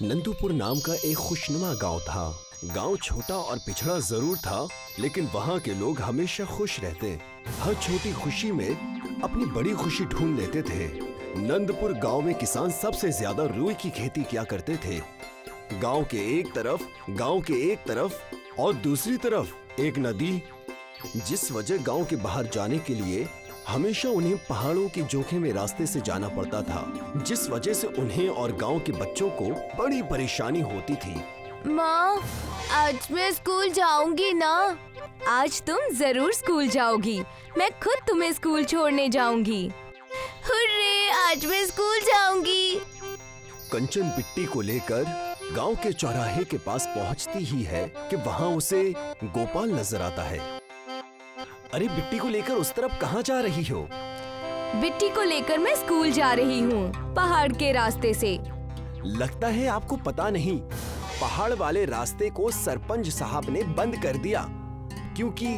नंदूपुर नाम का एक खुशनुमा गांव था। गांव छोटा और पिछड़ा जरूर था, लेकिन वहां के लोग हमेशा खुश रहते। हर छोटी खुशी में अपनी बड़ी खुशी ढूंढ लेते थे। नंदपुर गांव में किसान सबसे ज्यादा रुई की खेती किया करते थे। गांव के एक तरफ और दूसरी तरफ एक नदी, जिस वजह गांव के बाहर जाने के लिए हमेशा उन्हें पहाड़ों के जोखिम रास्ते से जाना पड़ता था, जिस वजह से उन्हें और गांव के बच्चों को बड़ी परेशानी होती थी। माँ, आज मैं स्कूल जाऊंगी ना? आज तुम जरूर स्कूल जाओगी। मैं खुद तुम्हें स्कूल छोड़ने जाऊंगी। हुर्रे, आज मैं स्कूल जाऊंगी। कंचन बिट्टी को लेकर गांव के चौराहे के पास पहुंचती ही है कि वहां उसे गोपाल नजर आता है। अरे बिट्टी को लेकर उस तरफ कहाँ जा रही हो? बिट्टी को लेकर मैं स्कूल जा रही हूँ, पहाड़ के रास्ते से। लगता है आपको पता नहीं, पहाड़ वाले रास्ते को सरपंच साहब ने बंद कर दिया, क्योंकि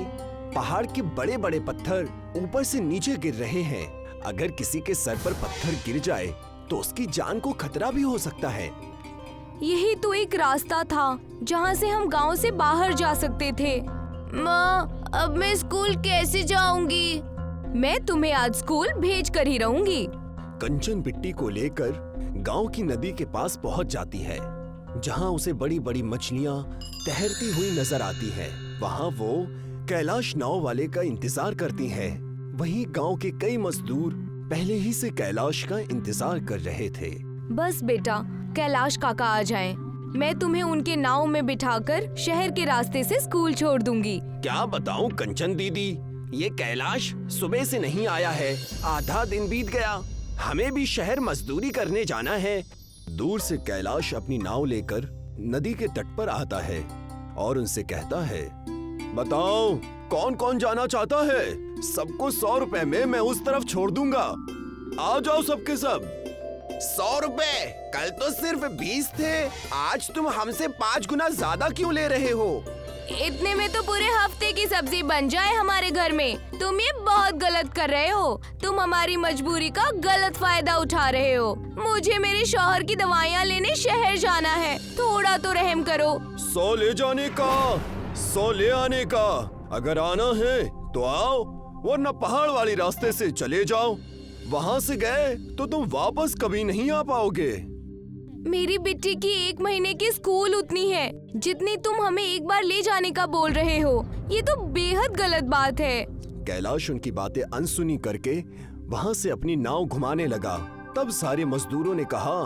पहाड़ के बड़े बड़े पत्थर ऊपर से नीचे गिर रहे हैं। अगर किसी के सर पर पत्थर गिर जाए तो उसकी जान को खतरा भी हो सकता है। यही तो एक रास्ता था जहाँ से हम गांव से बाहर जा सकते थे। माँ, अब मैं स्कूल कैसे जाऊंगी? मैं तुम्हें आज स्कूल भेज कर ही रहूंगी। कंचन बिट्टी को लेकर गांव की नदी के पास पहुंच जाती है, जहां उसे बड़ी बड़ी मछलियां तैरती हुई नजर आती हैं। वहां वो कैलाश नाव वाले का इंतजार करती हैं। वहीं गांव के कई मजदूर पहले ही से कैलाश का इंतजार कर रहे थे। बस बेटा, कैलाश काका आ जाएं। मैं तुम्हें उनके नाव में बिठाकर शहर के रास्ते से स्कूल छोड़ दूंगी। क्या बताऊं कंचन दीदी, ये कैलाश सुबह से नहीं आया है। आधा दिन बीत गया, हमें भी शहर मजदूरी करने जाना है। दूर से कैलाश अपनी नाव लेकर नदी के तट पर आता है और उनसे कहता है, बताओ कौन कौन जाना चाहता है? सबको 100 रुपए में मैं उस तरफ छोड़ दूंगा। आ जाओ सबके सब। 100 रुपए? कल तो सिर्फ 20 थे, आज तुम हमसे 5 गुना ज्यादा क्यों ले रहे हो? इतने में तो पूरे हफ्ते की सब्जी बन जाए हमारे घर में। तुम ये बहुत गलत कर रहे हो। तुम हमारी मजबूरी का गलत फायदा उठा रहे हो। मुझे मेरे शौहर की दवाइयाँ लेने शहर जाना है, थोड़ा तो रहम करो। 100 ले जाने का, 100 ले आने का। अगर आना है तो आओ, वरना पहाड़ वाली रास्ते से चले जाओ। वहाँ से गए तो तुम वापस कभी नहीं आ पाओगे। मेरी बिट्टी की 1 महीने की स्कूल उतनी है जितनी तुम हमें एक बार ले जाने का बोल रहे हो। ये तो बेहद गलत बात है। कैलाश उनकी बातें अनसुनी करके वहाँ से अपनी नाव घुमाने लगा। तब सारे मजदूरों ने कहा,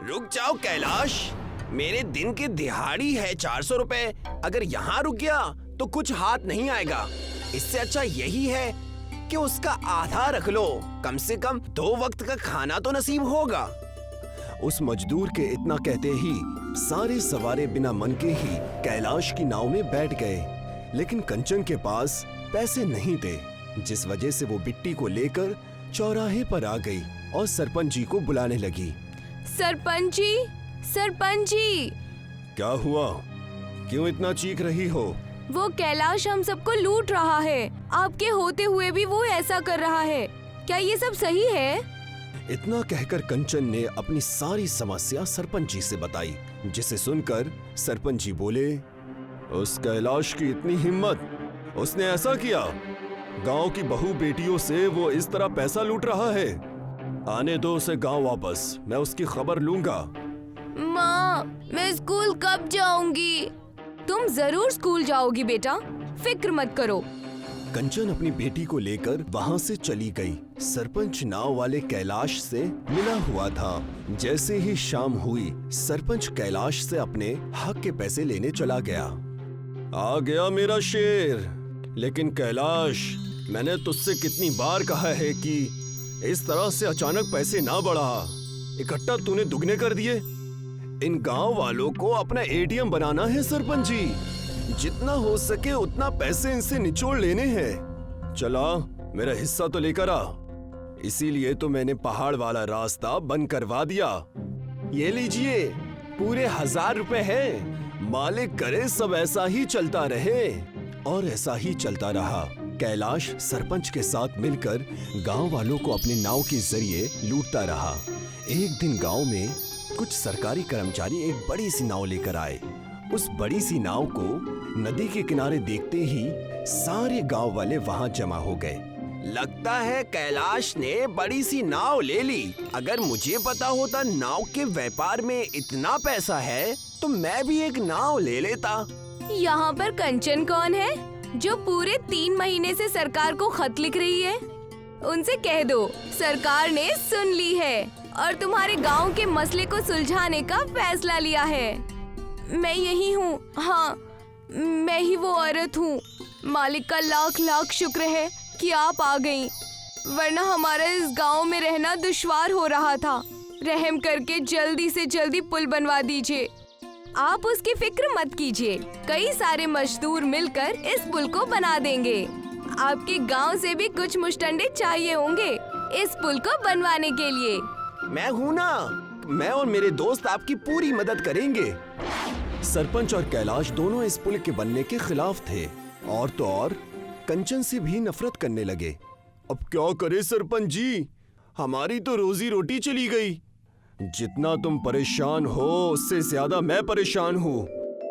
रुक जाओ कैलाश, मेरे दिन की दिहाड़ी है 400 रुपए। अगर यहाँ रुक गया तो कुछ हाथ नहीं आएगा। इससे अच्छा यही है कि उसका आधा रख लो, कम से कम 2 वक्त का खाना तो नसीब होगा। उस मजदूर के इतना कहते ही सारे सवारे बिना मन के ही कैलाश की नाव में बैठ गए। लेकिन कंचन के पास पैसे नहीं थे, जिस वजह से वो बिट्टी को लेकर चौराहे पर आ गई और सरपंच जी को बुलाने लगी। सरपंच जी, सरपंच जी। क्या हुआ? क्यों इतना चीख रही हो? वो कैलाश हम सबको लूट रहा है। आपके होते हुए भी वो ऐसा कर रहा है। क्या ये सब सही है? इतना कहकर कंचन ने अपनी सारी समस्या सरपंच जी से बताई, जिसे सुनकर सरपंच जी बोले, उस कैलाश की इतनी हिम्मत, उसने ऐसा किया? गांव की बहू बेटियों से वो इस तरह पैसा लूट रहा है। आने दो उसे गांव वापस, मैं उसकी खबर लूंगा। माँ, मैं स्कूल कब जाऊंगी? तुम जरूर स्कूल जाओगी बेटा, फिक्र मत करो। कंचन अपनी बेटी को लेकर वहाँ से चली गई। सरपंच नाव वाले कैलाश से मिला हुआ था। जैसे ही शाम हुई, सरपंच कैलाश से अपने हक के पैसे लेने चला गया। आ गया मेरा शेर। लेकिन कैलाश, मैंने तुझसे कितनी बार कहा है कि इस तरह से अचानक पैसे ना बढ़ा। इकट्ठा तूने दुगने कर दिए। इन गांव वालों को अपना एटीएम बनाना है सरपंच जी। जितना हो सके उतना पैसे इनसे निचोड़ लेने हैं। चला, मेरा हिस्सा तो लेकर आ। इसीलिए तो मैंने पहाड़ वाला रास्ता बंद करवा दिया। ये लीजिए, पूरे 1000 रुपए है। मालिक करे सब ऐसा ही चलता रहे। और ऐसा ही चलता रहा। कैलाश सरपंच के साथ मिलकर गांव वालों को अपने नाव के जरिए लूटता रहा। एक दिन गांव में कुछ सरकारी कर्मचारी एक बड़ी सी नाव लेकर आए। उस बड़ी सी नाव को नदी के किनारे देखते ही सारे गांव वाले वहां जमा हो गए। लगता है कैलाश ने बड़ी सी नाव ले ली। अगर मुझे पता होता नाव के व्यापार में इतना पैसा है तो मैं भी एक नाव ले लेता। यहाँ पर कंचन कौन है जो पूरे 3 महीने से सरकार को खत लिख रही है? उनसे कह दो सरकार ने सुन ली है और तुम्हारे गांव के मसले को सुलझाने का फैसला लिया है। मैं यही हूँ, हाँ मैं ही वो औरत हूँ। मालिक का लाख लाख शुक्र है कि आप आ गईं, वरना हमारा इस गांव में रहना दुश्वार हो रहा था। रहम करके जल्दी से जल्दी पुल बनवा दीजिए। आप उसकी फिक्र मत कीजिए, कई सारे मजदूर मिलकर इस पुल को बना देंगे। आपके गांव से भी कुछ मुश्तंडे चाहिए होंगे इस पुल को बनवाने के लिए। मैं हूँ ना, मैं और मेरे दोस्त आपकी पूरी मदद करेंगे। सरपंच और कैलाश दोनों इस पुल के बनने के खिलाफ थे और तो और कंचन से भी नफरत करने लगे। अब क्या करे सरपंच जी, हमारी तो रोजी रोटी चली गई। जितना तुम परेशान हो उससे ज्यादा मैं परेशान हूँ।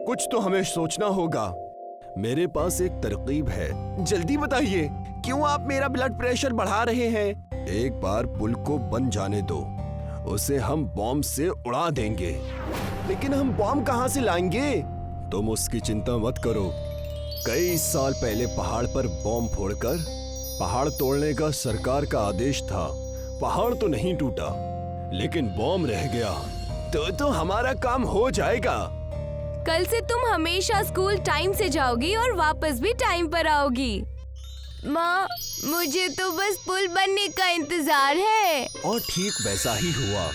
कुछ तो हमें सोचना होगा। मेरे पास एक तरकीब है, जल्दी बताइए क्यों आप मेरा ब्लड प्रेशर बढ़ा रहे हैं? एक बार पुल को बन जाने दो, उसे हम बॉम्ब से उड़ा देंगे। लेकिन हम बॉम्ब कहाँ से लाएंगे? तुम उसकी चिंता मत करो। कई साल पहले पहाड़ पर बॉम्ब फोड़कर पहाड़ तोड़ने का सरकार का आदेश था। पहाड़ तो नहीं टूटा लेकिन बॉम्ब रह गया, तो हमारा काम हो जाएगा। कल से तुम हमेशा स्कूल टाइम से जाओगी और वापस भी टाइम पर आओगी। माँ, मुझे तो बस पुल बनने का इंतजार है। और ठीक वैसा ही हुआ।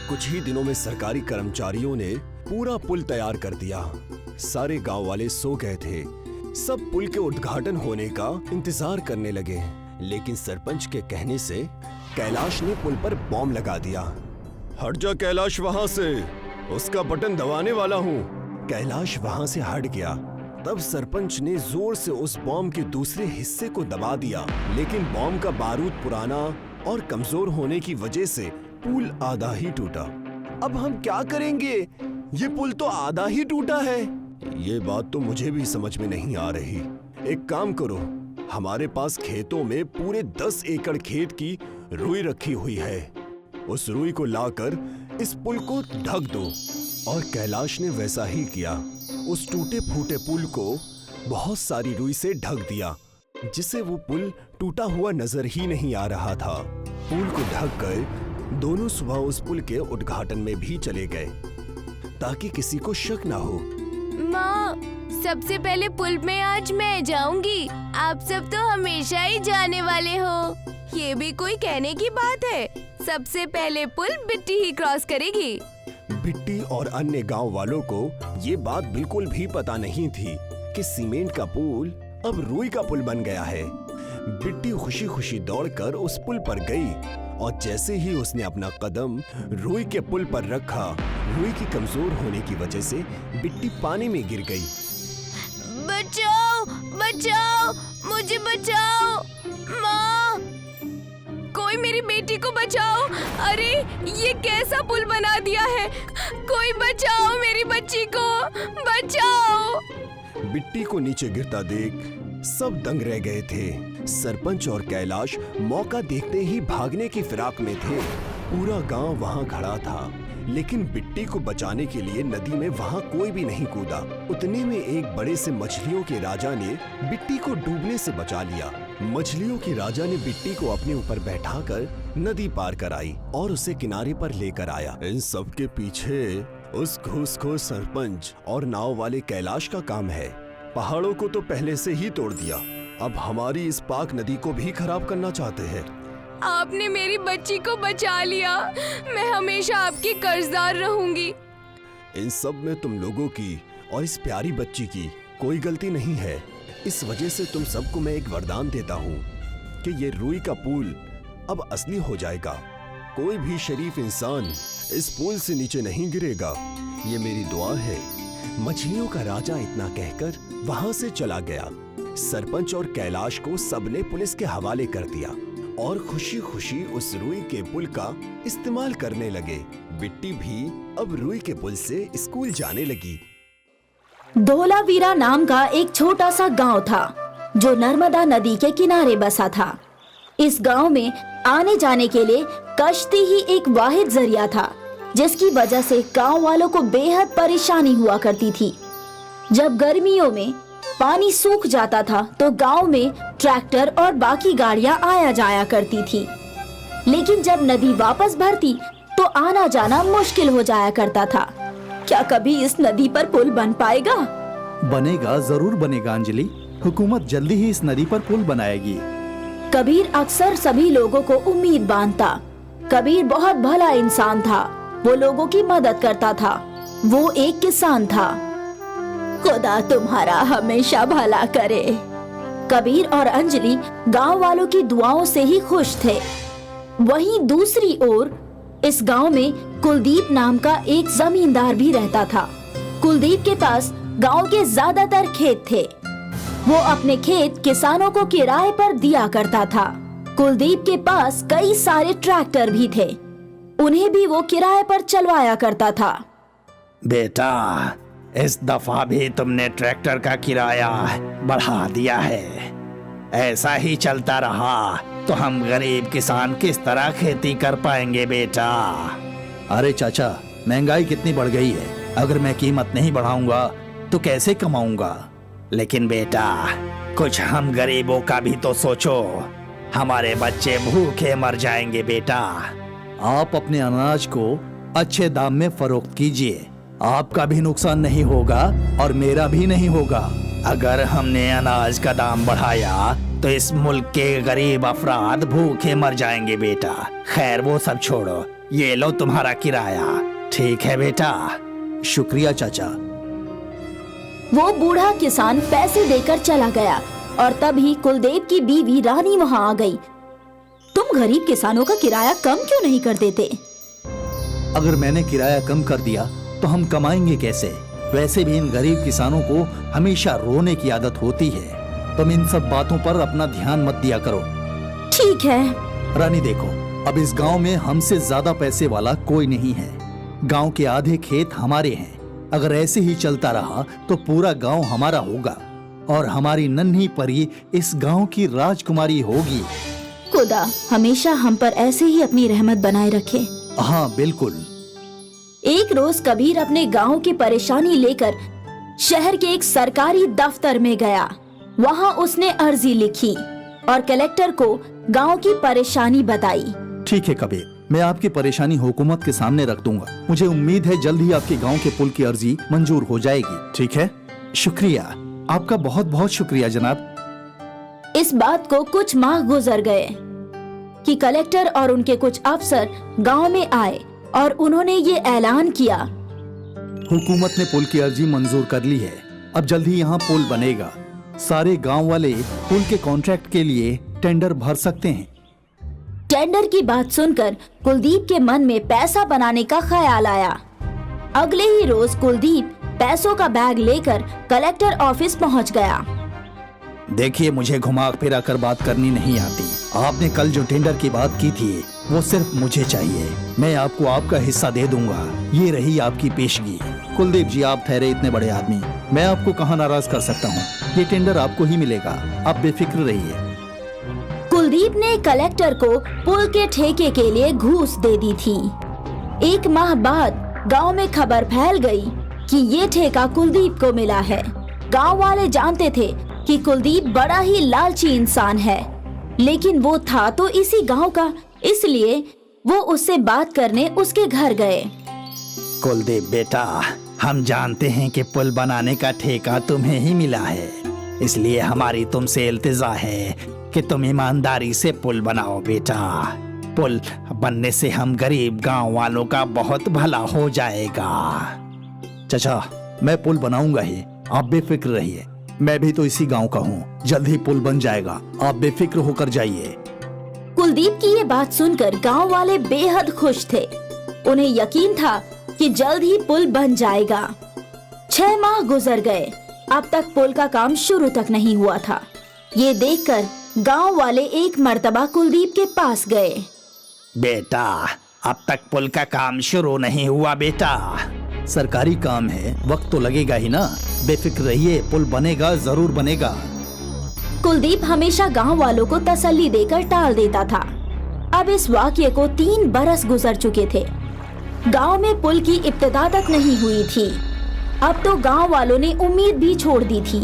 कुछ ही दिनों में सरकारी कर्मचारियों ने पूरा पुल तैयार कर दिया। सारे गांव वाले सो गए थे। सब पुल के उद्घाटन होने का इंतजार करने लगे। लेकिन सरपंच के कहने से कैलाश ने पुल पर बॉम्ब लगा दिया। हट जा कैलाश वहाँ से, उसका बटन दबाने वाला हूँ। कैलाश वहाँ से हट गया। तब सरपंच ने जोर से उस बॉम्ब के दूसरे हिस्से को दबा दिया, लेकिन बॉम्ब का बारूद पुराना और कमजोर होने की वजह से पुल आधा ही टूटा। अब हम क्या करेंगे? ये पुल तो आधा ही टूटा है। ये बात तो मुझे भी समझ में नहीं आ रही। एक काम करो, हमारे पास खेतों में पूरे 10 एकड़ खेत की रुई रखी हुई है। उस रुई को लाकर इस पुल को ढक दो। और कैलाश ने वैसा ही किया। उस टूटे फूटे पुल को बहुत सारी रुई से ढक दिया, जिससे वो पुल टूटा हुआ नजर ही नहीं आ रहा था। पुल को ढक कर दोनों सुबह उस पुल के उद्घाटन में भी चले गए ताकि किसी को शक ना हो। माँ, सबसे पहले पुल में आज मैं जाऊंगी। आप सब तो हमेशा ही जाने वाले हो। ये भी कोई कहने की बात है? सबसे पहले पुल बिट्टी ही क्रॉस करेगी। बिट्टी और अन्य गांव वालों को ये बात बिल्कुल भी पता नहीं थी कि सीमेंट का पुल अब रुई का पुल बन गया है। बिट्टी खुशी खुशी दौड़कर उस पुल पर गई और जैसे ही उसने अपना कदम रुई के पुल पर रखा, रुई की कमजोर होने की वजह से बिट्टी पानी में गिर गई। बचाओ, बचाओ, मुझे बचाओ। माँ, कोई मेरी बेटी को बचाओ। अरे ये कैसा पुल बना दिया है? कोई बचाओ मेरी बच्ची को, बचाओ। बिट्टी को नीचे गिरता देख सब दंग रह गए थे। सरपंच और कैलाश मौका देखते ही भागने की फिराक में थे। पूरा गांव वहां खड़ा था, लेकिन बिट्टी को बचाने के लिए नदी में वहां कोई भी नहीं कूदा। उतने में एक बड़े से मछलियों के राजा ने बिट्टी को डूबने से बचा लिया। मछलियों की राजा ने बिट्टी को अपने ऊपर बैठाकर नदी पार कराई और उसे किनारे पर लेकर आया। इन सब के पीछे उस घूसखोर सरपंच और नाव वाले कैलाश का काम है। पहाड़ों को तो पहले से ही तोड़ दिया, अब हमारी इस पाक नदी को भी खराब करना चाहते हैं। आपने मेरी बच्ची को बचा लिया। मैं हमेशा आपकी कर्जदार रहूंगी। इन सब में तुम लोगों की और इस प्यारी बच्ची की कोई गलती नहीं है। इस वजह से तुम सबको मैं एक वरदान देता हूँ कि ये रुई का पुल अब असली हो जाएगा। कोई भी शरीफ इंसान इस पुल से नीचे नहीं गिरेगा, ये मेरी दुआ है। मछलियों का राजा इतना कहकर वहाँ से चला गया। सरपंच और कैलाश को सबने पुलिस के हवाले कर दिया और खुशी खुशी उस रुई के पुल का इस्तेमाल करने लगे। बिट्टी भी अब रुई के पुल से स्कूल जाने लगी। धोलावीरा नाम का एक छोटा सा गांव था जो नर्मदा नदी के किनारे बसा था। इस गांव में आने जाने के लिए कश्ती ही एक वाहिद जरिया था, जिसकी वजह से गांव वालों को बेहद परेशानी हुआ करती थी। जब गर्मियों में पानी सूख जाता था तो गांव में ट्रैक्टर और बाकी गाड़ियां आया जाया करती थी, लेकिन जब नदी वापस भरती तो आना जाना मुश्किल हो जाया करता था। क्या कभी इस नदी पर पुल बन पाएगा? बनेगा, जरूर बनेगा अंजलि। हुकूमत जल्दी ही इस नदी पर पुल बनाएगी। कबीर अक्सर सभी लोगों को उम्मीद बांधता। कबीर बहुत भला इंसान था, वो लोगों की मदद करता था। वो एक किसान था। खुदा तुम्हारा हमेशा भला करे। कबीर और अंजलि गांव वालों की दुआओं से ही खुश थे। वहीं दूसरी ओर इस गांव में कुलदीप नाम का एक जमींदार भी रहता था। कुलदीप के पास गांव के ज्यादातर खेत थे। वो अपने खेत किसानों को किराए पर दिया करता था। कुलदीप के पास कई सारे ट्रैक्टर भी थे, उन्हें भी वो किराए पर चलवाया करता था। बेटा, इस दफा भी तुमने ट्रैक्टर का किराया बढ़ा दिया है। ऐसा ही चलता रहा तो हम गरीब किसान किस तरह खेती कर पाएंगे बेटा? अरे चाचा, महंगाई कितनी बढ़ गई है। अगर मैं कीमत नहीं बढ़ाऊंगा तो कैसे कमाऊंगा? लेकिन बेटा, कुछ हम गरीबों का भी तो सोचो। हमारे बच्चे भूखे मर जाएंगे बेटा। आप अपने अनाज को अच्छे दाम में फरोख्त कीजिए। आपका भी नुकसान नहीं होगा और मेरा भी नहीं होगा। अगर हमने अनाज का दाम बढ़ाया तो इस मुल्क के गरीब अफराद भूखे मर जाएंगे बेटा। खैर वो सब छोड़ो, ये लो तुम्हारा किराया। ठीक है बेटा। शुक्रिया चाचा। वो बूढ़ा किसान पैसे देकर चला गया और तभी कुलदेव की बीवी रानी वहां आ गई। तुम गरीब किसानों का किराया कम क्यों नहीं कर देते? अगर मैंने किराया कम कर दिया तो हम कमाएंगे कैसे? वैसे भी इन गरीब किसानों को हमेशा रोने की आदत होती है। तुम इन सब बातों पर अपना ध्यान मत दिया करो। ठीक है। रानी देखो, अब इस गांव में हमसे ज्यादा पैसे वाला कोई नहीं है। गांव के आधे खेत हमारे हैं। अगर ऐसे ही चलता रहा तो पूरा गांव हमारा होगा और हमारी नन्ही परी इस गांव की राजकुमारी होगी। खुदा हमेशा हम पर ऐसे ही अपनी रहमत बनाए रखे। हाँ बिल्कुल। एक रोज कबीर अपने गांव की परेशानी लेकर शहर के एक सरकारी दफ्तर में गया। वहां उसने अर्जी लिखी और कलेक्टर को गांव की परेशानी बताई। ठीक है कबीर, मैं आपकी परेशानी हुकूमत के सामने रख दूंगा। मुझे उम्मीद है जल्द ही आपके गांव के पुल की अर्जी मंजूर हो जाएगी। ठीक है? शुक्रिया, आपका बहुत बहुत शुक्रिया जनाब। इस बात को कुछ माह गुजर गए कि कलेक्टर और उनके कुछ अफसर गांव में आए और उन्होंने ये ऐलान किया, हुकूमत ने पुल की अर्जी मंजूर कर ली है। अब जल्द ही यहाँ पुल बनेगा। सारे गांव वाले पुल के कॉन्ट्रैक्ट के लिए टेंडर भर सकते हैं। टेंडर की बात सुनकर कुलदीप के मन में पैसा बनाने का ख्याल आया। अगले ही रोज कुलदीप पैसों का बैग लेकर कलेक्टर ऑफिस पहुंच गया। देखिए, मुझे घुमा फिरा कर बात करनी नहीं आती। आपने कल जो टेंडर की बात की थी वो सिर्फ मुझे चाहिए। मैं आपको आपका हिस्सा दे दूंगा। ये रही आपकी पेशगी। कुलदीप जी, आप ठहरे इतने बड़े आदमी, मैं आपको कहाँ नाराज कर सकता हूँ। ये टेंडर आपको ही मिलेगा, आप बेफिक्र रहिए। कुलदीप ने कलेक्टर को पुल के ठेके के लिए घूस दे दी थी। एक माह बाद गांव में खबर फैल गई कि ये ठेका कुलदीप को मिला है। गांव वाले जानते थे कि कुलदीप बड़ा ही लालची इंसान है, लेकिन वो था तो इसी गांव का, इसलिए वो उससे बात करने उसके घर गए। कुलदीप बेटा, हम जानते हैं कि पुल बनाने का ठेका तुम्हें ही मिला है, इसलिए हमारी तुमसे इल्तिजा है कि तुम ईमानदारी से पुल बनाओ बेटा। पुल बनने से हम गरीब गांव वालों का बहुत भला हो जाएगा। चाचा, मैं पुल बनाऊंगा ही, आप बेफिक्र रहिए। मैं भी तो इसी गांव का हूँ, जल्द ही पुल बन जाएगा, आप बेफिक्र होकर जाइए। कुलदीप की ये बात सुनकर गांव वाले बेहद खुश थे। उन्हें यकीन था कि जल्द ही पुल बन जाएगा। 6 माह गुजर गए, अब तक पुल का काम शुरू तक नहीं हुआ था। ये देखकर गांव वाले एक मर्तबा कुलदीप के पास गए। बेटा, अब तक पुल का काम शुरू नहीं हुआ बेटा। सरकारी काम है, वक्त तो लगेगा ही ना। बेफिक्र रहिए, पुल बनेगा, जरूर बनेगा। कुलदीप हमेशा गांव वालों को तसल्ली देकर टाल देता था। अब इस वाकये को 3 बरस गुजर चुके थे। गांव में पुल की इब्तिदा तक नहीं हुई थी। अब तो गांव वालों ने उम्मीद भी छोड़ दी थी।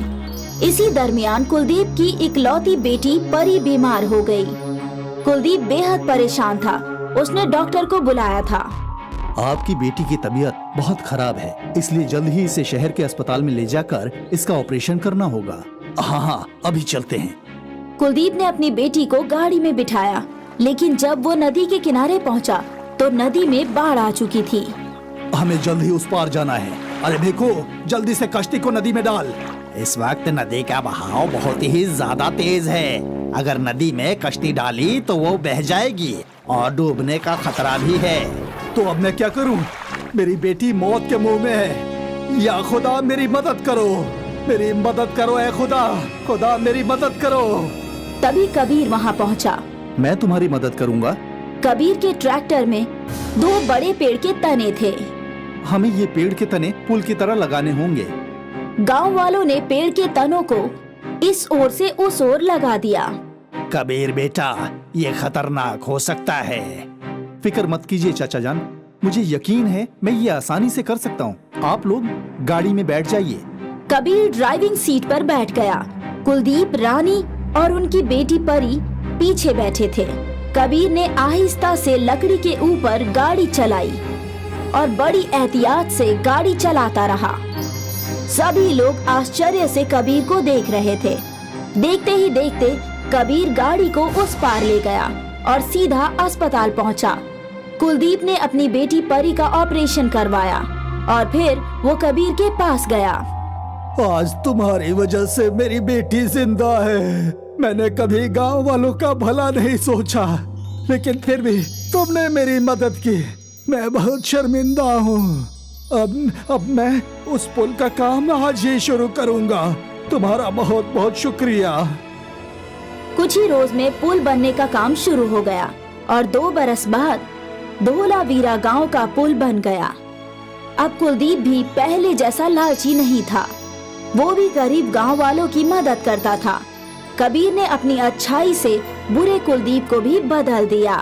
इसी दरमियान कुलदीप की इकलौती बेटी परी बीमार हो गई। कुलदीप बेहद परेशान था। उसने डॉक्टर को बुलाया था। आपकी बेटी की तबीयत बहुत खराब है, इसलिए जल्द ही इसे शहर के अस्पताल में ले जाकर इसका ऑपरेशन करना होगा। हाँ, अभी चलते हैं। कुलदीप ने अपनी बेटी को गाड़ी में बिठाया, लेकिन जब वो नदी के किनारे पहुंचा, तो नदी में बाढ़ आ चुकी थी। हमें जल्द ही उस पार जाना है। अरे देखो, जल्दी से कश्ती को नदी में डाल। इस वक्त नदी का बहाव बहुत ही ज्यादा तेज है। अगर नदी में कश्ती डाली तो वो बह जाएगी और डूबने का खतरा भी है। तो अब मैं क्या करूं? मेरी बेटी मौत के मुंह में है। या खुदा मेरी मदद करो, मेरी मदद करो, ऐ खुदा, खुदा मेरी मदद करो। तभी कबीर वहां पहुंचा। मैं तुम्हारी मदद करूंगा। कबीर के ट्रैक्टर में 2 बड़े पेड़ के तने थे। हमें ये पेड़ के तने पुल की तरह लगाने होंगे। गांव वालों ने पेड़ के तनों को इस ओर से उस ओर लगा दिया। कबीर बेटा, ये खतरनाक हो सकता है। फिक्र मत कीजिए चाचा जान, मुझे यकीन है मैं ये आसानी से कर सकता हूँ। आप लोग गाड़ी में बैठ जाइए। कबीर ड्राइविंग सीट पर बैठ गया। कुलदीप, रानी और उनकी बेटी परी पीछे बैठे थे। कबीर ने आहिस्ता से लकड़ी के ऊपर गाड़ी चलाई और बड़ी एहतियात से गाड़ी चलाता रहा। सभी लोग आश्चर्य से कबीर को देख रहे थे। देखते ही देखते कबीर गाड़ी को उस पार ले गया और सीधा अस्पताल पहुंचा। कुलदीप ने अपनी बेटी परी का ऑपरेशन करवाया और फिर वो कबीर के पास गया। आज तुम्हारी वजह से मेरी बेटी जिंदा है। मैंने कभी गांव वालों का भला नहीं सोचा, लेकिन फिर भी तुमने मेरी मदद की। मैं बहुत शर्मिंदा हूँ। अब मैं उस पुल का काम आज ही शुरू करूँगा। तुम्हारा बहुत बहुत शुक्रिया। कुछ ही रोज में पुल बनने का काम शुरू हो गया और 2 बरस बाद धोलावीरा गांव का पुल बन गया। अब कुलदीप भी पहले जैसा लालची नहीं था। वो भी गरीब गांव वालों की मदद करता था। कबीर ने अपनी अच्छाई से बुरे कुलदीप को भी बदल दिया।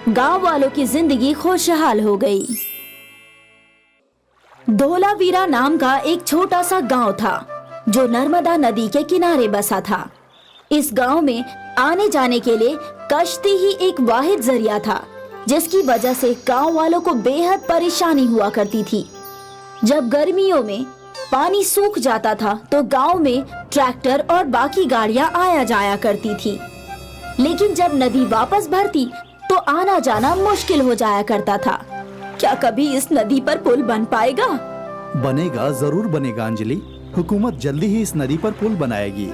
गांव वालों की जिंदगी खुशहाल हो गई। धोलावीरा नाम का एक छोटा सा गांव था जो नर्मदा नदी के किनारे बसा था। इस गांव में आने जाने के लिए कश्ती ही एक वाहिद जरिया था, जिसकी वजह से गांव वालों को बेहद परेशानी हुआ करती थी। जब गर्मियों में पानी सूख जाता था तो गांव में ट्रैक्टर और बाकी गाड़ियां आया जाया करती थी, लेकिन जब नदी वापस भरती तो आना जाना मुश्किल हो जाया करता था। क्या कभी इस नदी पर पुल बन पाएगा? बनेगा, जरूर बनेगा अंजलि। हुकूमत जल्दी ही इस नदी पर पुल बनाएगी।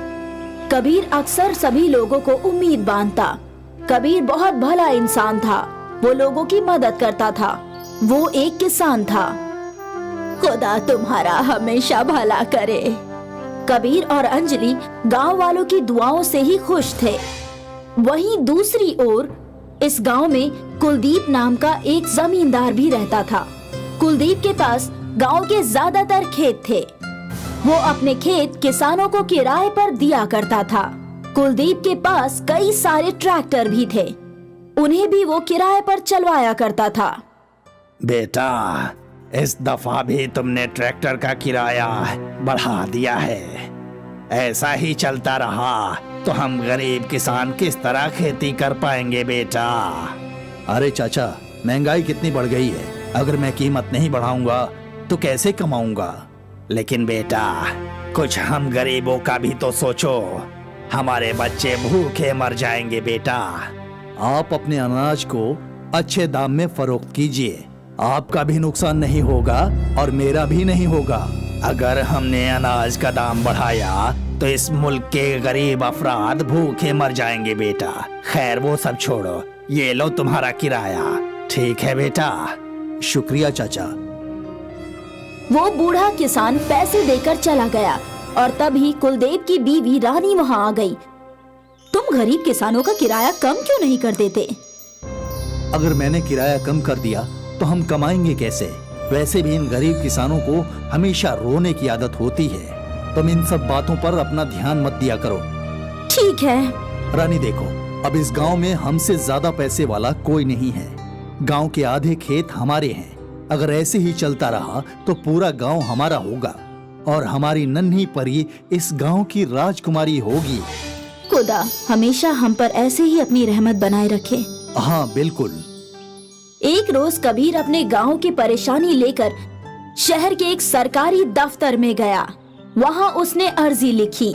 कबीर अक्सर सभी लोगों को उम्मीद बांधता। कबीर बहुत भला इंसान था। वो लोगों की मदद करता था। वो एक किसान था। खुदा तुम्हारा हमेशा भला करे। कबीर और अंजलि गांव वालों की दुआओं से ही खुश थे। वहीं दूसरी ओर इस गांव में कुलदीप नाम का एक जमींदार भी रहता था। कुलदीप के पास गांव के ज्यादातर खेत थे। वो अपने खेत किसानों को किराए पर दिया करता था। कुलदीप के पास कई सारे ट्रैक्टर भी थे। उन्हें भी वो किराए पर चलवाया करता था। बेटा, इस दफा भी तुमने ट्रैक्टर का किराया बढ़ा दिया है। ऐसा ही चलता रहा तो हम गरीब किसान किस तरह खेती कर पाएंगे बेटा। अरे चाचा, महंगाई कितनी बढ़ गई है। अगर मैं कीमत नहीं बढ़ाऊंगा तो कैसे कमाऊंगा? लेकिन बेटा, कुछ हम गरीबों का भी तो सोचो। हमारे बच्चे भूखे मर जाएंगे बेटा। आप अपने अनाज को अच्छे दाम में फरोख्त कीजिए। आपका भी नुकसान नहीं होगा और मेरा भी नहीं होगा। अगर हमने अनाज का दाम बढ़ाया तो इस मुल्क के गरीब अफराद भूखे मर जाएंगे बेटा। खैर वो सब छोड़ो, ये लो तुम्हारा किराया। ठीक है बेटा। शुक्रिया चाचा। वो बूढ़ा किसान पैसे देकर चला गया और तभी कुलदीप की बीवी रानी वहां आ गई। तुम गरीब किसानों का किराया कम क्यों नहीं कर देते? अगर मैंने किराया कम कर दिया तो हम कमाएंगे कैसे? वैसे भी इन गरीब किसानों को हमेशा रोने की आदत होती है। तुम इन सब बातों पर अपना ध्यान मत दिया करो। ठीक है। रानी देखो, अब इस गांव में हमसे ज्यादा पैसे वाला कोई नहीं है। गांव के आधे खेत हमारे हैं। अगर ऐसे ही चलता रहा तो पूरा गांव हमारा होगा और हमारी नन्ही परी इस गांव की राजकुमारी होगी। खुदा हमेशा हम पर ऐसे ही अपनी रहमत बनाए रखे। हाँ बिल्कुल। एक रोज कबीर अपने गांव की परेशानी लेकर शहर के एक सरकारी दफ्तर में गया। वहां उसने अर्जी लिखी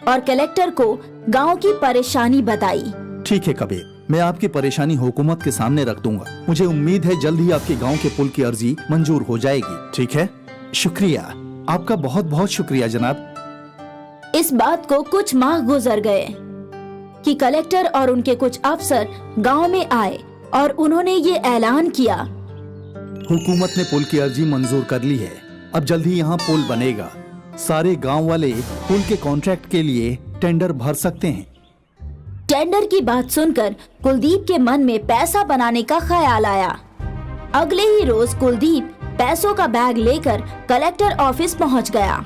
और कलेक्टर को गांव की परेशानी बताई। ठीक है कबीर, मैं आपकी परेशानी हुकूमत के सामने रख दूंगा। मुझे उम्मीद है जल्द ही आपके गांव के पुल की अर्जी मंजूर हो जाएगी। ठीक है, शुक्रिया, आपका बहुत बहुत शुक्रिया जनाब। इस बात को कुछ माह गुजर गए कि कलेक्टर और उनके कुछ अफसर गांव में आए और उन्होंने ये ऐलान किया, हुकूमत ने पुल की अर्जी मंजूर कर ली है। अब जल्द ही यहाँ पुल बनेगा। सारे गांव वाले पुल के कॉन्ट्रैक्ट के लिए टेंडर भर सकते हैं। टेंडर की बात सुनकर कुलदीप के मन में पैसा बनाने का ख्याल आया। अगले ही रोज कुलदीप पैसों का बैग लेकर कलेक्टर ऑफिस पहुंच गया।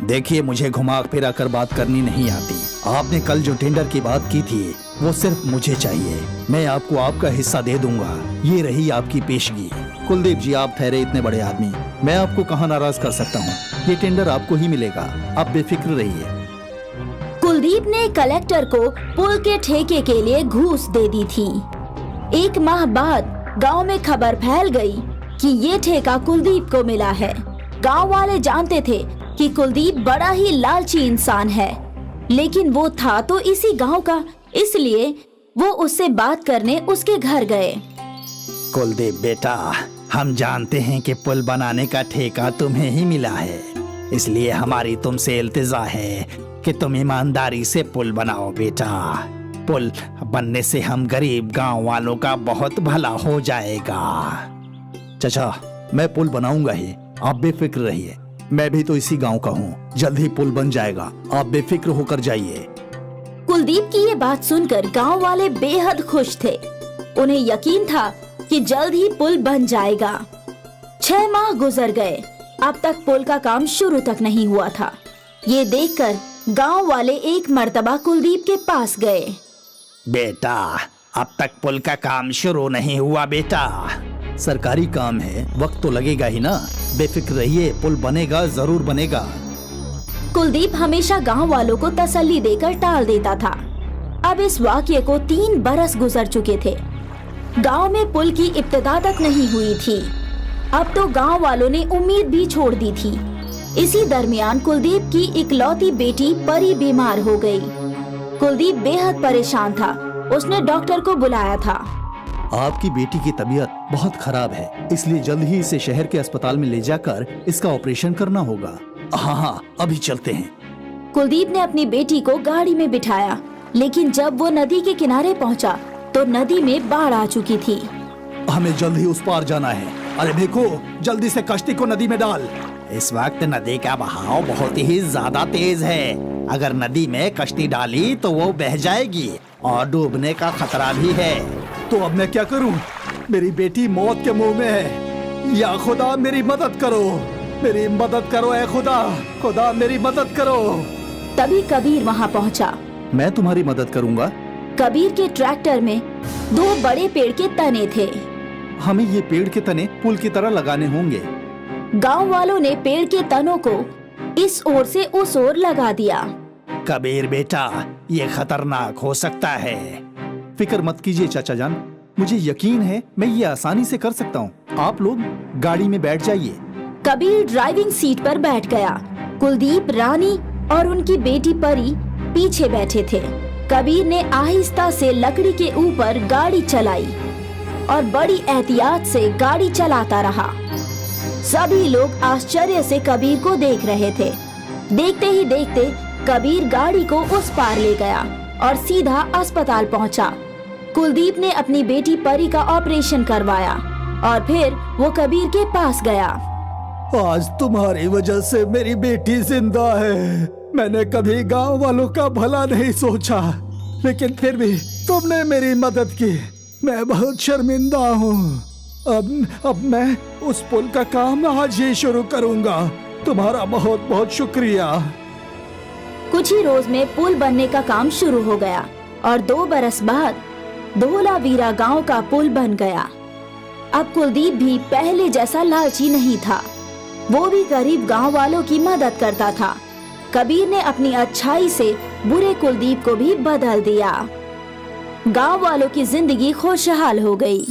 देखिए, मुझे घुमा फिरा कर बात करनी नहीं आती। आपने कल जो टेंडर की बात की थी वो सिर्फ मुझे चाहिए। मैं आपको आपका हिस्सा दे दूंगा। ये रही आपकी पेशगी। कुलदीप जी, आप ठहरे इतने बड़े आदमी, मैं आपको कहाँ नाराज कर सकता हूँ। ये टेंडर आपको ही मिलेगा, आप बेफिक्र रहिए। कुलदीप ने कलेक्टर को पुल के ठेके के लिए घूस दे दी थी। एक माह बाद गांव में खबर फैल गई कि ये ठेका कुलदीप को मिला है। गांव वाले जानते थे कि कुलदीप बड़ा ही लालची इंसान है, लेकिन वो था तो इसी गांव का, इसलिए वो उससे बात करने उसके घर गए। कुलदीप बेटा, हम जानते हैं कि पुल बनाने का ठेका तुम्हें ही मिला है, इसलिए हमारी तुमसे इल्तिजा है कि तुम ईमानदारी से पुल बनाओ बेटा। पुल बनने से हम गरीब गांव वालों का बहुत भला हो जाएगा। चाचा, मैं पुल बनाऊंगा ही, आप बेफिक्र रहिए। मैं भी तो इसी गांव का हूँ, जल्द ही पुल बन जाएगा, आप बेफिक्र होकर जाइए। कुलदीप की ये बात सुनकर गांव वाले बेहद खुश थे। उन्हें यकीन था कि जल्द ही पुल बन जाएगा। 6 माह गुजर गए, अब तक पुल का काम शुरू तक नहीं हुआ था। ये देखकर गांव वाले एक मर्तबा कुलदीप के पास गए। बेटा, अब तक पुल का काम शुरू नहीं हुआ बेटा। सरकारी काम है, वक्त तो लगेगा ही ना। बेफिक्र रहिए, पुल बनेगा, जरूर बनेगा। कुलदीप हमेशा गांव वालों को तसल्ली देकर टाल देता था। अब इस वाकये को 3 बरस गुजर चुके थे। गांव में पुल की इब्तिदा तक नहीं हुई थी। अब तो गांव वालों ने उम्मीद भी छोड़ दी थी। इसी दरमियान कुलदीप की इकलौती बेटी परी बीमार हो गई। कुलदीप बेहद परेशान था। उसने डॉक्टर को बुलाया था। आपकी बेटी की तबीयत बहुत खराब है, इसलिए जल्द ही इसे शहर के अस्पताल में ले जाकर इसका ऑपरेशन करना होगा। हाँ, अभी चलते हैं। कुलदीप ने अपनी बेटी को गाड़ी में बिठाया, लेकिन जब वो नदी के किनारे पहुंचा तो नदी में बाढ़ आ चुकी थी। हमें जल्द ही उस पार जाना है। अरे देखो, जल्दी से कश्ती को नदी में डाल। इस वक्त नदी का बहाव बहुत ही ज्यादा तेज है। अगर नदी में कश्ती डाली तो वो बह जाएगी और डूबने का खतरा भी है। तो अब मैं क्या करूं? मेरी बेटी मौत के मुंह में है। या खुदा, मेरी मदद करो, मेरी मदद करो, ऐ खुदा, खुदा मेरी मदद करो। तभी कबीर वहां पहुंचा। मैं तुम्हारी मदद करूंगा। कबीर के ट्रैक्टर में 2 बड़े पेड़ के तने थे। हमें ये पेड़ के तने पुल की तरह लगाने होंगे। गांव वालों ने पेड़ के तनों को इस ओर से उस ओर लगा दिया। कबीर बेटा, ये खतरनाक हो सकता है। फिक्र मत कीजिए चाचा जान, मुझे यकीन है मैं ये आसानी से कर सकता हूँ। आप लोग गाड़ी में बैठ जाइए। कबीर ड्राइविंग सीट पर बैठ गया। कुलदीप, रानी और उनकी बेटी परी पीछे बैठे थे। कबीर ने आहिस्ता से लकड़ी के ऊपर गाड़ी चलाई और बड़ी एहतियात से गाड़ी चलाता रहा। सभी लोग आश्चर्य से कबीर को देख रहे थे। देखते ही देखते कबीर गाड़ी को उस पार ले गया और सीधा अस्पताल पहुंचा। कुलदीप ने अपनी बेटी परी का ऑपरेशन करवाया और फिर वो कबीर के पास गया। आज तुम्हारी वजह से मेरी बेटी जिंदा है। मैंने कभी गांव वालों का भला नहीं सोचा, लेकिन फिर भी तुमने मेरी मदद की। मैं बहुत शर्मिंदा हूँ। अब मैं उस पुल का काम आज ही शुरू करूँगा। तुम्हारा बहुत बहुत शुक्रिया। कुछ ही रोज में पुल बनने का काम शुरू हो गया और 2 बरस बाद धोलावीरा गांव का पुल बन गया। अब कुलदीप भी पहले जैसा लालची नहीं था। वो भी गरीब गांव वालों की मदद करता था। कबीर ने अपनी अच्छाई से बुरे कुलदीप को भी बदल दिया। गांव वालों की जिंदगी खुशहाल हो गई।